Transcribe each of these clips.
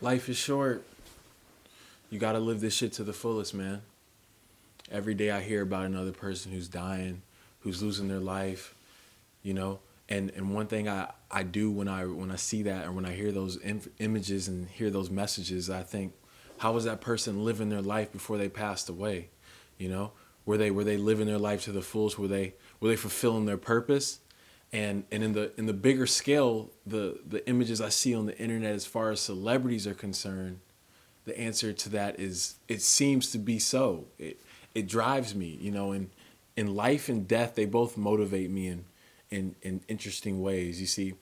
Life is short. You gotta live this shit to the fullest, man. Every day I hear about another person who's dying, who's losing their life, you know. And one thing I do when I see that or when I hear those images and hear those messages, I think, how was that person living their life before they passed away? You know, were they living their life to the fullest? Were they fulfilling their purpose? And in the bigger scale, the images I see on the internet as far as celebrities are concerned, the answer to that is it seems to be so. It drives me, you know, and in life and death they both motivate me in interesting ways. You see,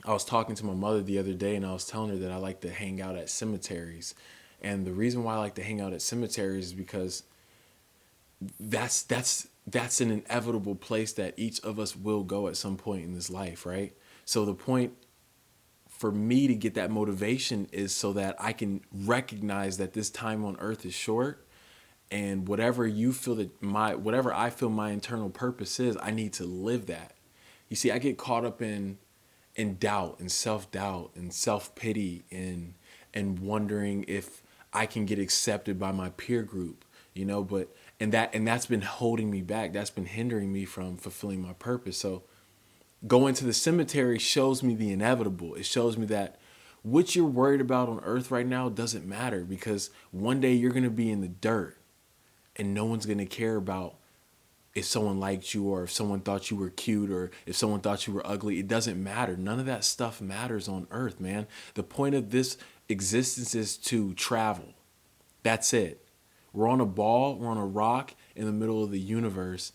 I was talking to my mother the other day and I was telling her that I like to hang out at cemeteries. And the reason why I like to hang out at cemeteries is because that's an inevitable place that each of us will go at some point in this life, right? So the point for me to get that motivation is so that I can recognize that this time on earth is short, and whatever I feel my internal purpose is, I need to live that. You see, I get caught up in doubt and self-doubt and self-pity and wondering if I can get accepted by my peer group, you know, but and that's been holding me back. That's been hindering me from fulfilling my purpose. So going to the cemetery shows me the inevitable. It shows me that what you're worried about on earth right now doesn't matter, because one day you're going to be in the dirt and no one's going to care about if someone liked you or if someone thought you were cute or if someone thought you were ugly. It doesn't matter. None of that stuff matters on earth, man. The point of this existence is to travel. That's it. We're on a ball, we're on a rock in the middle of the universe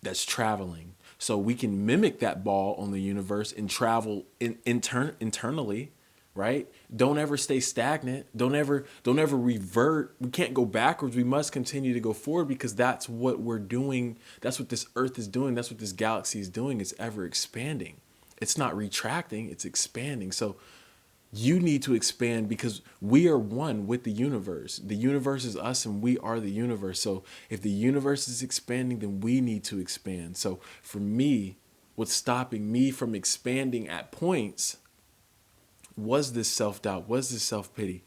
that's traveling. So we can mimic that ball on the universe and travel internally, right? Don't ever stay stagnant. Don't ever revert. We can't go backwards. We must continue to go forward, because that's what we're doing. That's what this earth is doing. That's what this galaxy is doing. It's ever expanding. It's not retracting, it's expanding. So you need to expand, because we are one with the universe. The universe is us and we are the universe. So if the universe is expanding, then we need to expand. So for me, what's stopping me from expanding at points was this self-doubt, was this self-pity.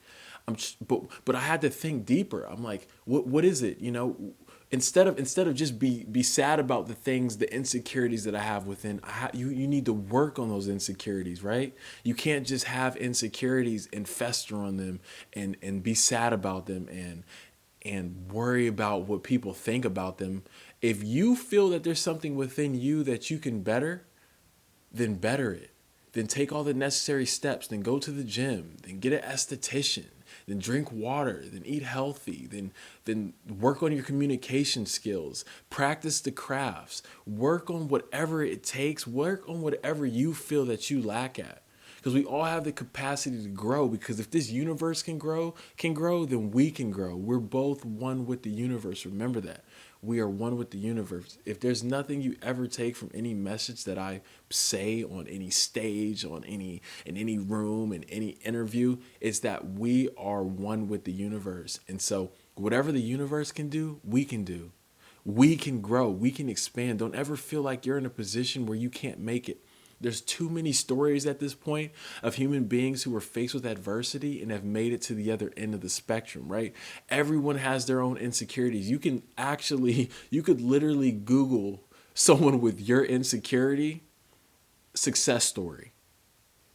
But I had to think deeper. I'm like, what is it? You know, instead of just be sad about the things, the insecurities that I have within. You need to work on those insecurities, right? You can't just have insecurities and fester on them and be sad about them and worry about what people think about them. If you feel that there's something within you that you can better, then better it. Then take all the necessary steps. Then go to the gym. Then get an esthetician. Then drink water. Then eat healthy. Then work on your communication skills. Practice the crafts. Work on whatever it takes. Work on whatever you feel that you lack at. Because we all have the capacity to grow. Because if this universe can grow, then we can grow. We're both one with the universe. Remember that. We are one with the universe. If there's nothing you ever take from any message that I say on any stage, in any room, in any interview, it's that we are one with the universe. And so whatever the universe can do, we can do. We can grow, we can expand. Don't ever feel like you're in a position where you can't make it. There's too many stories at this point of human beings who were faced with adversity and have made it to the other end of the spectrum, right? Everyone has their own insecurities. You could literally Google someone with your insecurity success story.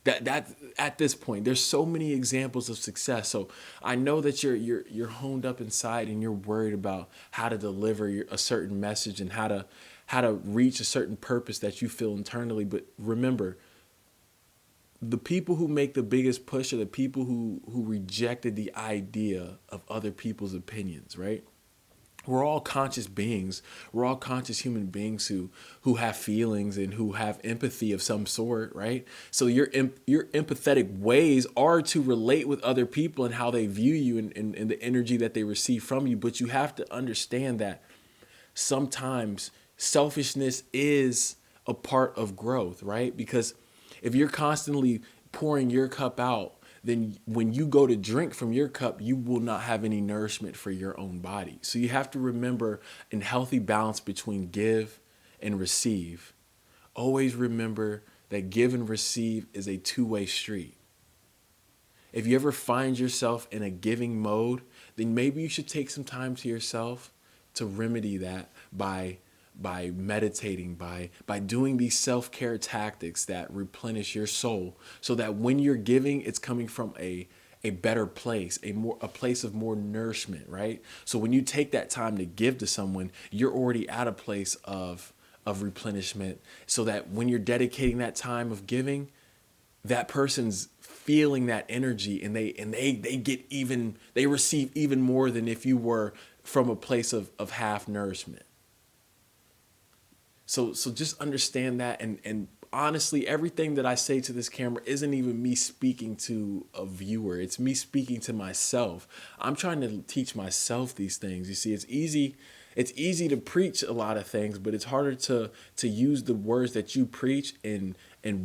That at this point, there's so many examples of success. So I know that you're honed up inside and you're worried about how to deliver a certain message and how to reach a certain purpose that you feel internally. But remember, the people who make the biggest push are the people who rejected the idea of other people's opinions, right? We're all conscious beings. We're all conscious human beings who have feelings and who have empathy of some sort, right? So your empathetic ways are to relate with other people and how they view you and the energy that they receive from you. But you have to understand that sometimes selfishness is a part of growth, right? Because if you're constantly pouring your cup out, then when you go to drink from your cup, you will not have any nourishment for your own body. So you have to remember in healthy balance between give and receive. Always remember that give and receive is a two-way street. If you ever find yourself in a giving mode, then maybe you should take some time to yourself to remedy that by meditating, by doing these self-care tactics that replenish your soul, so that when you're giving, it's coming from a better place, a place of more nourishment, right? So when you take that time to give to someone, you're already at a place of replenishment, so that when you're dedicating that time of giving, that person's feeling that energy, and they get even, they receive even more than if you were from a place of half nourishment. So just understand that, and honestly, everything that I say to this camera isn't even me speaking to a viewer. It's me speaking to myself. I'm trying to teach myself these things. You see, it's easy to preach a lot of things, but it's harder to use the words that you preach and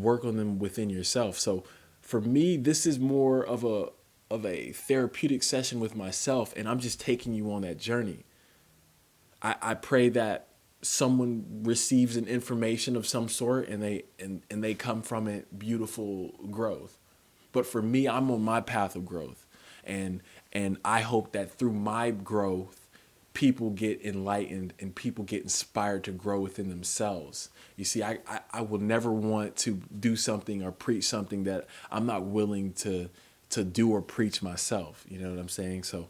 work on them within yourself. So for me, this is more of a therapeutic session with myself, and I'm just taking you on that journey. I pray that someone receives an information of some sort, and they come from it beautiful growth. But for me, I'm on my path of growth, and I hope that through my growth, people get enlightened and people get inspired to grow within themselves. You see, I will never want to do something or preach something that I'm not willing to do or preach myself. You know what I'm saying? So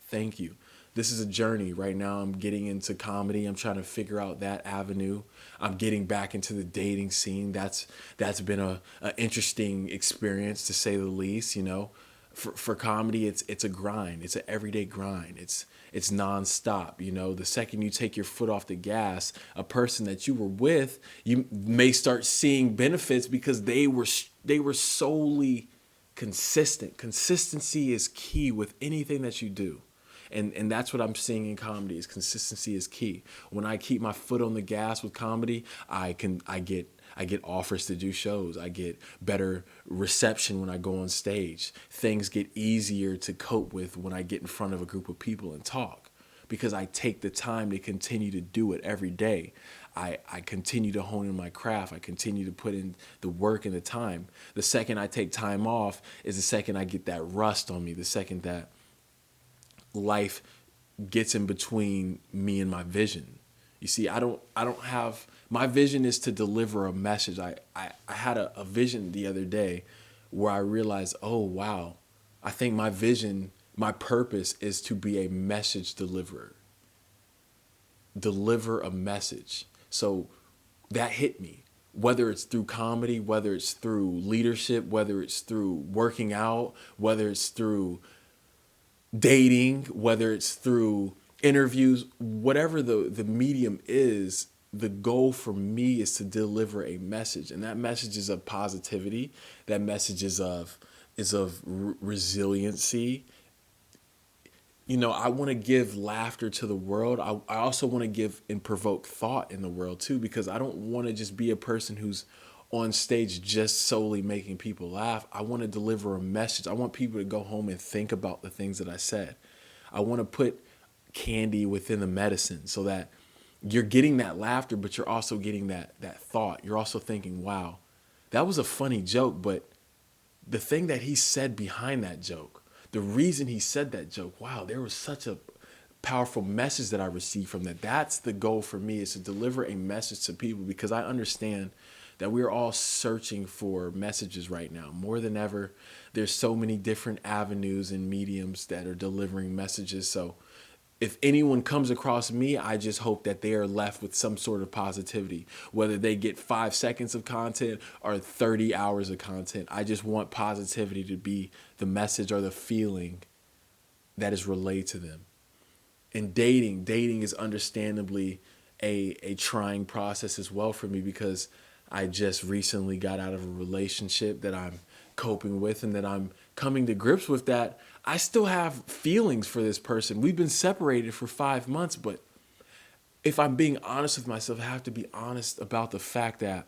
thank you. This is a journey. Right now, I'm getting into comedy. I'm trying to figure out that avenue. I'm getting back into the dating scene. That's been a interesting experience, to say the least. You know, for comedy, it's a grind. It's an everyday grind. It's nonstop. You know, the second you take your foot off the gas, a person that you were with, you may start seeing benefits because they were solely consistent. Consistency is key with anything that you do. And that's what I'm seeing in comedy, is consistency is key. When I keep my foot on the gas with comedy, I get offers to do shows. I get better reception when I go on stage. Things get easier to cope with when I get in front of a group of people and talk, because I take the time to continue to do it every day. I continue to hone in my craft. I continue to put in the work and the time. The second I take time off is the second I get that rust on me, the second that life gets in between me and my vision. You see, I don't have, my vision is to deliver a message. I had a vision the other day where I realized, oh wow, I think my vision, my purpose is to be a message deliverer. Deliver a message. So that hit me. Whether it's through comedy, whether it's through leadership, whether it's through working out, whether it's through dating, whether it's through interviews, whatever the medium is, the goal for me is to deliver a message. And that message is of positivity. That message is of resiliency. You know, I want to give laughter to the world. I also want to give and provoke thought in the world too, because I don't want to just be a person who's on stage just solely making people laugh. I want to deliver a message. I want people to go home and think about the things that I said. I want to put candy within the medicine, so that you're getting that laughter, but you're also getting that thought. You're also thinking, wow, that was a funny joke, but the thing that he said behind that joke, the reason he said that joke, wow, there was such a powerful message that I received from that. That's the goal for me, is to deliver a message to people, because I understand that we're all searching for messages right now. More than ever, there's so many different avenues and mediums that are delivering messages. So if anyone comes across me, I just hope that they are left with some sort of positivity, whether they get 5 seconds of content or 30 hours of content. I just want positivity to be the message or the feeling that is relayed to them. And dating is understandably a trying process as well for me, because I just recently got out of a relationship that I'm coping with, and that I'm coming to grips with, that I still have feelings for this person. We've been separated for 5 months, but if I'm being honest with myself, I have to be honest about the fact that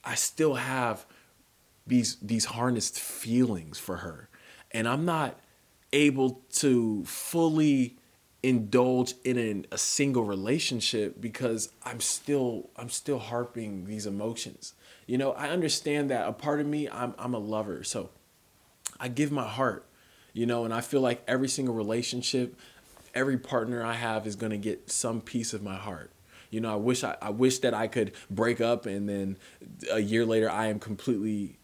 I still have these harnessed feelings for her, and I'm not able to fully indulge in a single relationship because I'm still harping these emotions. You know, I understand that a part of me, I'm a lover, so I give my heart, and I feel like every single relationship, every partner I have is going to get some piece of my heart. I wish that I could break up and then a year later I am completely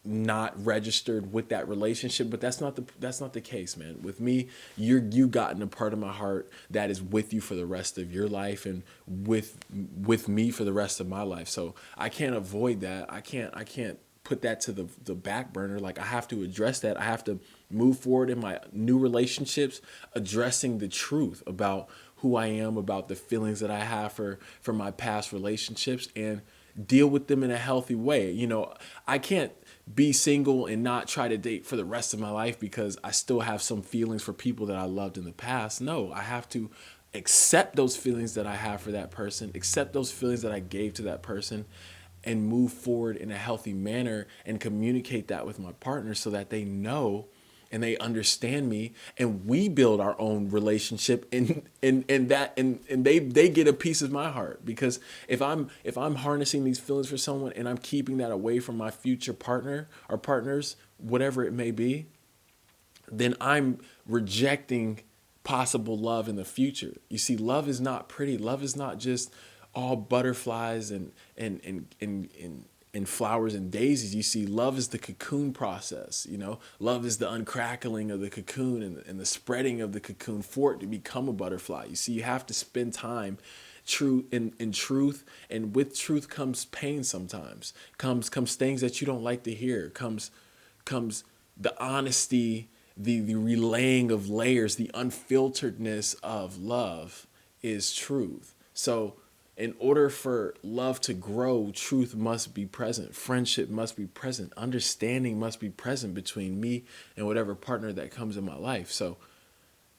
not registered with that relationship, but that's not the case, man. With me, you gotten a part of my heart that is with you for the rest of your life and with me for the rest of my life. So I can't avoid that. I can't put that to the back burner. Like, I have to address that. I have to move forward in my new relationships, addressing the truth about who I am, about the feelings that I have for my past relationships, and deal with them in a healthy way. I can't be single and not try to date for the rest of my life because I still have some feelings for people that I loved in the past. No, I have to accept those feelings that I have for that person, accept those feelings that I gave to that person, and move forward in a healthy manner and communicate that with my partner so that they know and they understand me, and we build our own relationship, and they get a piece of my heart. Because if I'm harnessing these feelings for someone and I'm keeping that away from my future partner or partners, whatever it may be, then I'm rejecting possible love in the future. You see, love is not pretty. Love is not just all butterflies and flowers and daisies. You see, love is the cocoon process. Love is the uncrackling of the cocoon and the spreading of the cocoon for it to become a butterfly. You see, you have to spend time in truth, and with truth comes pain. Sometimes comes things that you don't like to hear. Comes the honesty, the relaying of layers, the unfilteredness of love is truth. So in order for love to grow, truth must be present. Friendship must be present. Understanding must be present between me and whatever partner that comes in my life. So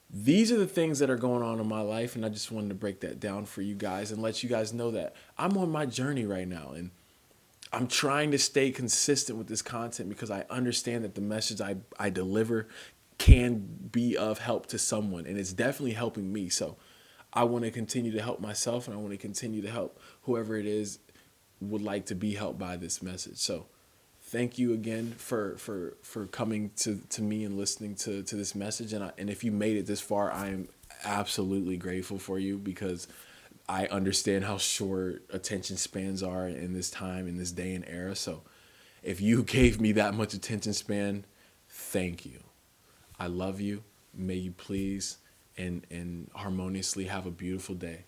these are the things that are going on in my life, and I just wanted to break that down for you guys and let you guys know that I'm on my journey right now, and I'm trying to stay consistent with this content because I understand that the message I deliver can be of help to someone, and it's definitely helping me. So I want to continue to help myself, and I want to continue to help whoever it is would like to be helped by this message. So thank you again for coming to me and listening to this message. And if you made it this far, I am absolutely grateful for you, because I understand how short attention spans are in this time, in this day and era. So if you gave me that much attention span, thank you. I love you. May you please and harmoniously have a beautiful day.